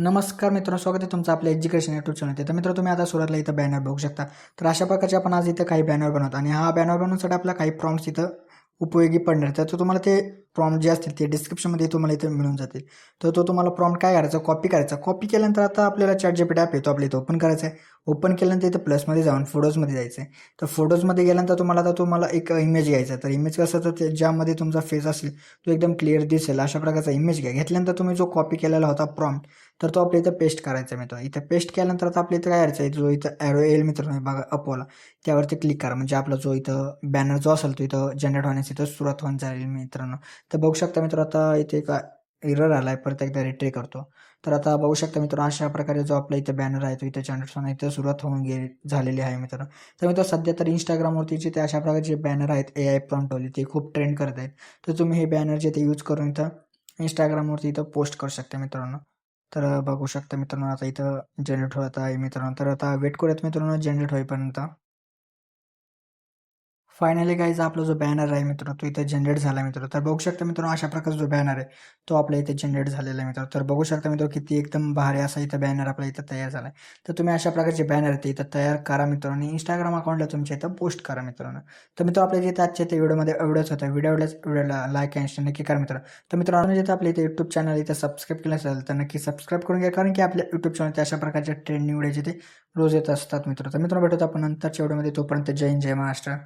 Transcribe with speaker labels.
Speaker 1: नमस्कार मित्रांनो, स्वागत आहे तुमचं आपल्या एज्युकेशन यूट्यूब चॅनल. तर मित्र तुम्ही आता सुरुवातीला इथं बॅनर बघू शकता. तर अशा प्रकारचे आपण आज इथं काही बॅनर बनवतो आणि हा बॅनर बनवण्यासाठी आपल्याला काही प्रॉम्प्ट्स इथं उपयोगी पडणार. तर तुम्हाला ते प्रॉम्प्ट जे असतील ते डिस्क्रिप्शनमध्ये तुम्हाला इथं मिळून जातील. तर तो तुम्हाला प्रॉम्प्ट काय करायचा, कॉपी करायचा. कॉपी केल्यानंतर आता आपल्याला ChatGPT ॲप येतो आपल्या इथं ओपन करायचं आहे. ओपन केल्यानंतर इथं प्लसमध्ये जाऊन फोटोजमध्ये जायचं आहे. तर फोटोजमध्ये गेल्यानंतर तुम्हाला एक इमेज घ्यायचा. तर इमेज कसं, तर ते ज्यामध्ये तुमचा फेस असेल तो एकदम क्लिअर दिसेल अशा प्रकारचा इमेज घ्या. घेतल्यानंतर तुम्ही जो कॉपी केलेला होता प्रॉम्प्ट, तर तो आपल्या इथं पेस्ट करायचा मित्रांनो. इथं पेस्ट केल्यानंतर आता आपल्या इथं काय करायचं आहे, जो इथं ॲरो येईल मित्रांनो बघा अपवाला, त्यावरती क्लिक करा. म्हणजे आपला जो इथं बॅनर जो असेल तो इथं जनरेट होण्यास इथं सुरुवात होऊन जाईल मित्रांनो. तर बघू शकता मित्रांनो, आता इथे एक एरर आला आहे, परत एकदा रिट्रे करतो. तर आता बघू शकता मित्रांनो, अशा प्रकारे जो आपला इथं बॅनर आहे तो इथं जनरेट होण्यास इथं सुरुवात होऊन झालेली आहे मित्रांनो. तर मित्रांनो सध्या तर Instagramवरती जे ते अशा प्रकारचे बॅनर आहेत AI प्रॉम्प्टवाले ते खूप ट्रेंड करत आहेत. तर तुम्ही हे बॅनर जे ते यूज करून इथं Instagramवरती इथं पोस्ट करू शकता मित्रांनो. तर बघू शकता मित्रांनो, आता इथं जनरेट होत आहे मित्रांनो. तर आता वेट करूयात मित्रांनो जनरेट होईपर्यंत. फायनली गाईज आपला जो बॅनर आहे मित्रांनो तो इथे जनरेट झाला आहे मित्रांनो. तर बघू शकता मित्रांनो, अशा प्रकारचा जो बॅनर आहे तो आपल्या इथे जनरेट झालेला आहे मित्रांनो. तर बघू शकता मित्रांनो, किती एकदम भारी असा इथं बॅनर आपल्या इथं तयार झाला आहे. तर तुम्ही अशा प्रकारचे बॅनर आहेत ते इथं तयार करा मित्रांनो आणि Instagram अकाउंटला तुमच्या इथं पोस्ट करा मित्रांनो. तर मित्रांनो आपल्या इथे आजच्या त्या व्हिडिओमध्ये एवढंच होतं. व्हिडिओला लाईक आणि शेअर नक्की करा मित्रांनो. तर मित्रांनो जिथे आपल्या इथे यूट्यूब चॅनल इथं सबस्क्राईब केलं असेल तर नक्की सबस्क्राईब करून घ्या, कारण की आपल्या यूट्यूब चॅनलचे अशा प्रकारचे ट्रेंडिंग व्हिडिओ ते रोज येत असतात मित्रांनो. तर मित्रांनो भेटूत आपण नंतरच्या व्हिडिओमध्ये. तोपर्यंत जय हिंद, जय महाराष्ट्र.